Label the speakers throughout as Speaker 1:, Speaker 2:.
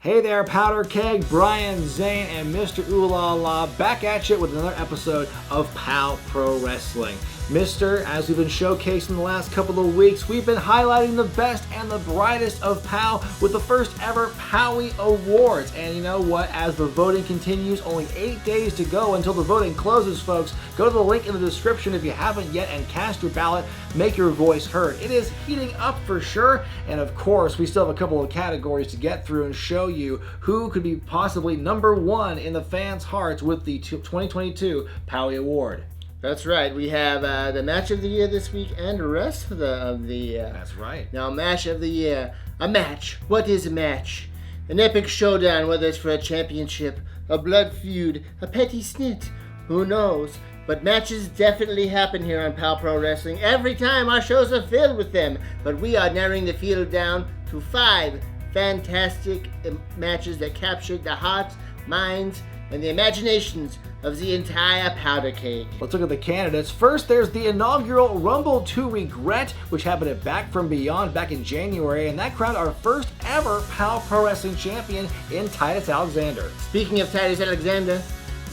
Speaker 1: Hey there, Powder Keg, Brian, Zane, and Mr. Ooh La La back at you with another episode of POW Pro Wrestling. Mister, as we've been showcasing the last couple of weeks, we've been highlighting the best and the brightest of POW with the first ever POWie Awards. And you know what? As the voting continues, only 8 days to go until the voting closes, folks. Go to the link in the description if you haven't yet and cast your ballot. Make your voice heard. It is heating up for sure. And of course, we still have a couple of categories to get through and show you who could be possibly number one in the fans' hearts with the 2022 POWie Award.
Speaker 2: That's right. We have the match of the year this week and the rest of the year.
Speaker 1: That's right.
Speaker 2: Now, match of the year. A match. What is a match? An epic showdown, whether it's for a championship, a blood feud, a petty snit. Who knows? But matches definitely happen here on POW Pro Wrestling. Every time our shows are filled with them. But we are narrowing the field down to 5 fantastic matches that captured the hearts, minds, and the imaginations of the entire powder keg.
Speaker 1: Let's look at the candidates. First, there's the inaugural Rumble to Regret, which happened at Back From Beyond back in January, and that crowned our first ever POW Pro Wrestling champion in Titus Alexander.
Speaker 2: Speaking of Titus Alexander,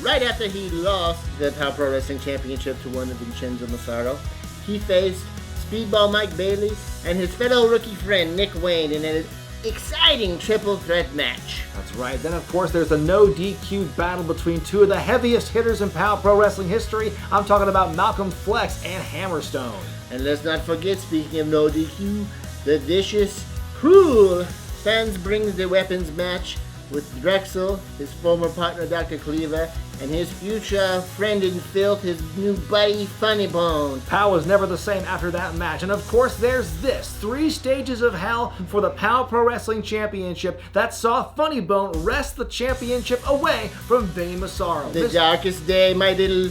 Speaker 2: right after he lost the POW Pro Wrestling Championship to one of Vincenzo Massaro, he faced Speedball Mike Bailey and his fellow rookie friend Nick Wayne in an exciting triple threat match.
Speaker 1: That's right. Then, of course, there's the no DQ battle between two of the heaviest hitters in POW Pro Wrestling history. I'm talking about Malcolm Flex and Hammerstone.
Speaker 2: And let's not forget, speaking of no DQ, the vicious, cruel Fans Brings the Weapons match with Drexel, his former partner Dr. Cleaver, and his future friend in filth, his new buddy Funny Bone.
Speaker 1: POW was never the same after that match. And of course, there's this 3 stages of hell for the POW Pro Wrestling Championship that saw Funny Bone wrest the championship away from Vinny Massaro.
Speaker 2: The darkest day, my little...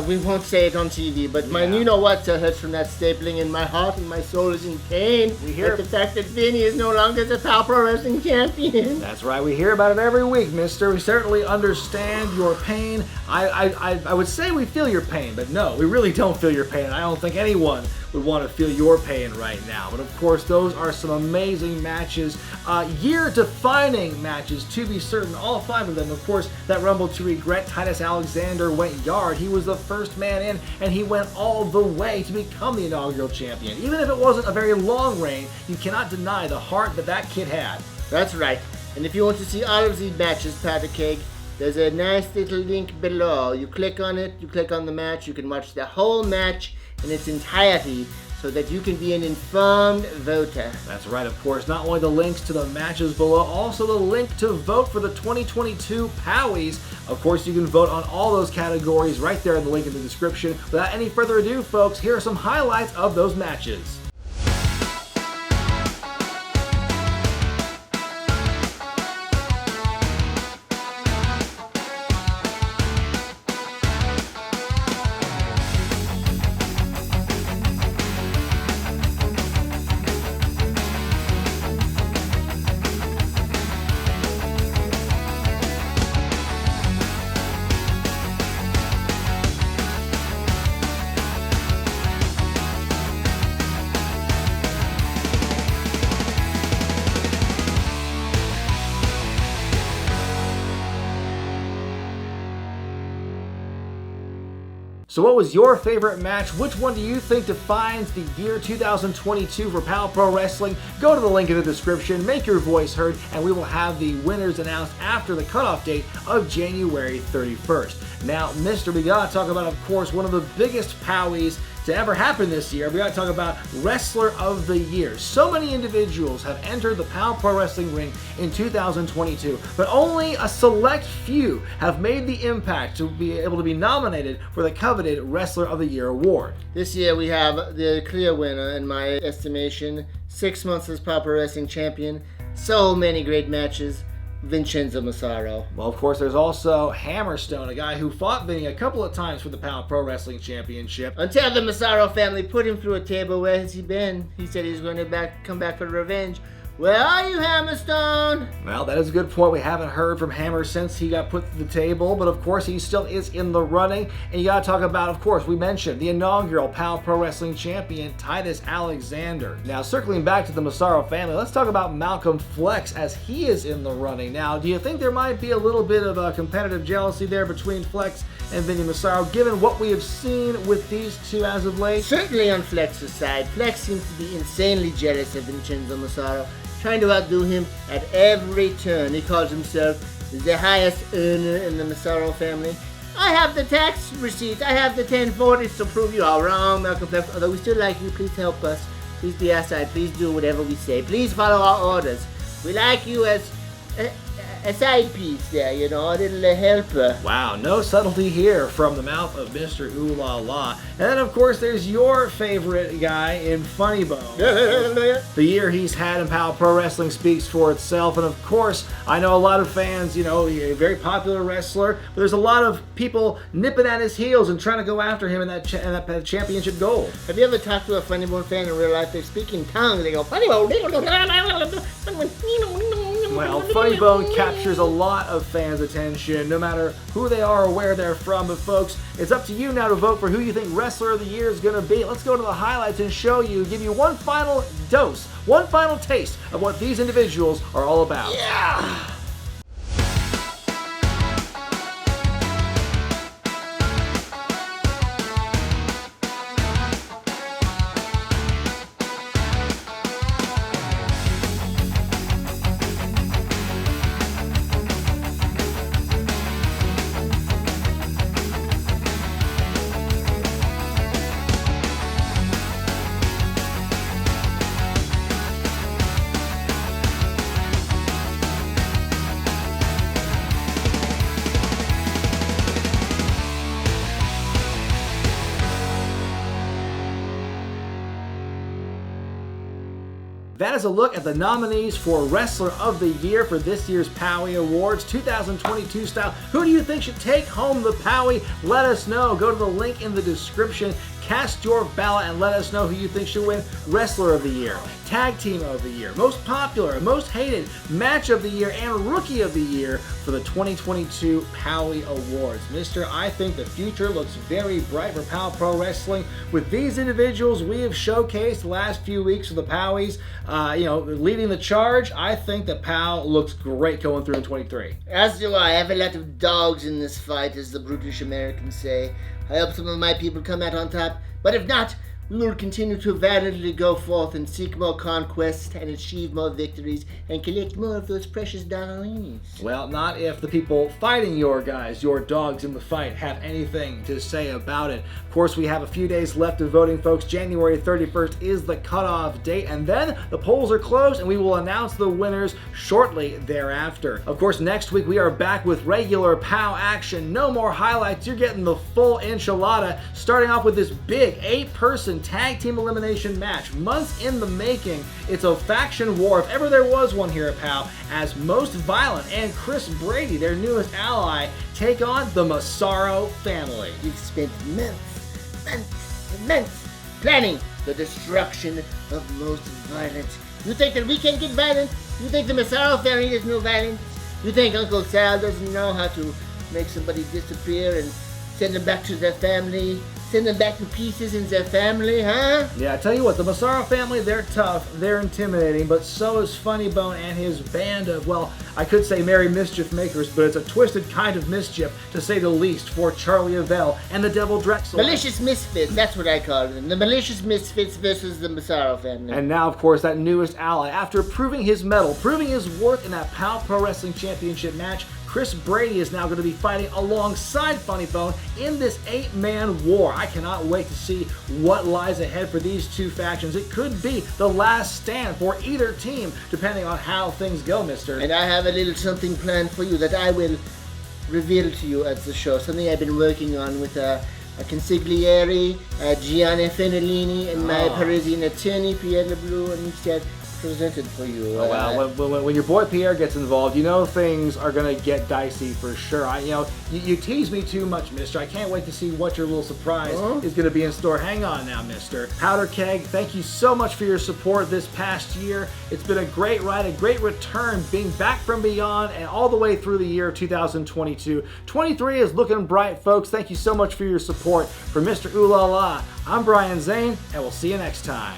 Speaker 2: we won't say it on TV, but my you know what hurts from that stapling, and my heart and my soul is in pain.
Speaker 1: We hear
Speaker 2: at the fact that Vinny is no longer the POW Pro Wrestling champion.
Speaker 1: That's right, we hear about it every week, mister. We certainly understand your pain. I would say we feel your pain, but no, we really don't feel your pain. I don't think anyone would want to feel your pain right now. But of course, those are some amazing matches, year-defining matches to be certain, all 5 of them. Of course, that Rumble to Regret, Titus Alexander went yard. He was the first man in, and he went all the way to become the inaugural champion. Even if it wasn't a very long reign, you cannot deny the heart that that kid had.
Speaker 2: That's right. And if you want to see all of these matches, Powder Keg, there's a nice little link below. You click on it, you click on the match, you can watch the whole match in its entirety so that you can be an informed voter.
Speaker 1: That's right, of course. Not only the links to the matches below, also the link to vote for the 2022 POWies. Of course, you can vote on all those categories right there in the link in the description. Without any further ado, folks, here are some highlights of those matches. So what was your favorite match? Which one do you think defines the year 2022 for POW Pro Wrestling? Go to the link in the description, make your voice heard, and we will have the winners announced after the cutoff date of January 31st. Now, mister, we gotta talk about, of course, one of the biggest POWies to ever happen this year. We gotta talk about Wrestler of the Year. So many individuals have entered the POW Pro Wrestling ring in 2022, but only a select few have made the impact to be able to be nominated for the coveted Wrestler of the Year award.
Speaker 2: This year we have the clear winner, in my estimation, 6 months as POW Pro Wrestling champion, so many great matches, Vincenzo Massaro.
Speaker 1: Well, of course, there's also Hammerstone, a guy who fought Vinny a couple of times for the POW Pro Wrestling Championship.
Speaker 2: Until the Massaro family put him through a table. Where has he been? He said he's going to come back for revenge. Where are you, Hammerstone?
Speaker 1: Well, that is a good point. We haven't heard from Hammer since he got put to the table, but of course he still is in the running. And you got to talk about, of course, we mentioned the inaugural POW Pro Wrestling champion, Titus Alexander. Now, circling back to the Massaro family, let's talk about Malcolm Flex as he is in the running. Now, do you think there might be a little bit of a competitive jealousy there between Flex and Vinny Massaro, given what we have seen with these two as of late?
Speaker 2: Certainly on Flex's side. Flex seems to be insanely jealous of Vincenzo Massaro, trying to outdo him at every turn. He calls himself the highest earner in the Massaro family. I have the tax receipts. I have the 1040s to prove you are wrong, Malcolm Flex. Although we still like you, please help us. Please be our side. Please do whatever we say. Please follow our orders. We like you as a side piece there, you know, a little helper.
Speaker 1: Wow, no subtlety here from the mouth of Mr. Ooh La La. And then, of course, there's your favorite guy in Funny Bone. The year he's had in POW Pro Wrestling speaks for itself. And, of course, I know a lot of fans, you know, a very popular wrestler, but there's a lot of people nipping at his heels and trying to go after him in that championship gold.
Speaker 2: Have you ever talked to a Funny Bone fan in real life? They speak in tongues. They go, Funny Bone.
Speaker 1: Well, Funny Bone captures a lot of fans' attention, no matter who they are or where they're from. But folks, it's up to you now to vote for who you think Wrestler of the Year is going to be. Let's go to the highlights and give you one final dose, one final taste of what these individuals are all about.
Speaker 2: Yeah!
Speaker 1: That is a look at the nominees for Wrestler of the Year for this year's POWie Awards 2022 style. Who do you think should take home the POWie? Let us know. Go to the link in the description. Cast your ballot and let us know who you think should win Wrestler of the Year, Tag Team of the Year, Most Popular, Most Hated, Match of the Year, and Rookie of the Year for the 2022 POWie Awards. Mister, I think the future looks very bright for POW Pro Wrestling. With these individuals we have showcased the last few weeks of the POWies, leading the charge, I think that POW looks great going through in 23.
Speaker 2: As do I. I have a lot of dogs in this fight, as the brutish Americans say. I hope some of my people come out on top, but if not, we will continue to valiantly go forth and seek more conquests and achieve more victories and collect more of those precious dollars.
Speaker 1: Well, not if the people fighting your guys, your dogs in the fight, have anything to say about it. Of course, we have a few days left of voting, folks. January 31st is the cutoff date, and then the polls are closed, and we will announce the winners shortly thereafter. Of course, next week we are back with regular POW action. No more highlights. You're getting the full enchilada, starting off with this big 8-person tag team elimination match. Months in the making. It's a faction war, if ever there was one here at POW, as Most Violent and Chris Brady, their newest ally, take on the Massaro family.
Speaker 2: We've spent months planning the destruction of Most Violent. You think that we can't get violent? You think the Massaro family doesn't know violence? You think Uncle Sal doesn't know how to make somebody disappear and send them back to their family? Send them back to pieces in their family, huh?
Speaker 1: Yeah, I tell you what, the Massaro family, they're tough, they're intimidating, but so is Funny Bone and his band of, well, I could say merry mischief makers, but it's a twisted kind of mischief, to say the least, for Charlie Avell and the Devil Drexel.
Speaker 2: Malicious misfits, that's what I call them. The malicious misfits versus the Massaro family.
Speaker 1: And now, of course, that newest ally, after proving his mettle, proving his worth in that POW Pro Wrestling Championship match, Chris Brady is now going to be fighting alongside Funny Bone in this 8-man war. I cannot wait to see what lies ahead for these two factions. It could be the last stand for either team, depending on how things go, mister.
Speaker 2: And I have a little something planned for you that I will reveal to you at the show. Something I've been working on with a consigliere, Gianni Fenellini, and my Parisian attorney, Pierre Leblou, and he said, presented for you.
Speaker 1: Oh, wow. When your boy Pierre gets involved, you know things are going to get dicey for sure. You tease me too much, mister. I can't wait to see what your little surprise is going to be in store. Hang on now, mister. Powder Keg, thank you so much for your support this past year. It's been a great ride, a great return, being back from beyond and all the way through the year 2022. 23 is looking bright, folks. Thank you so much for your support. For Mr. Ooh La La, I'm Brian Zane, and we'll see you next time.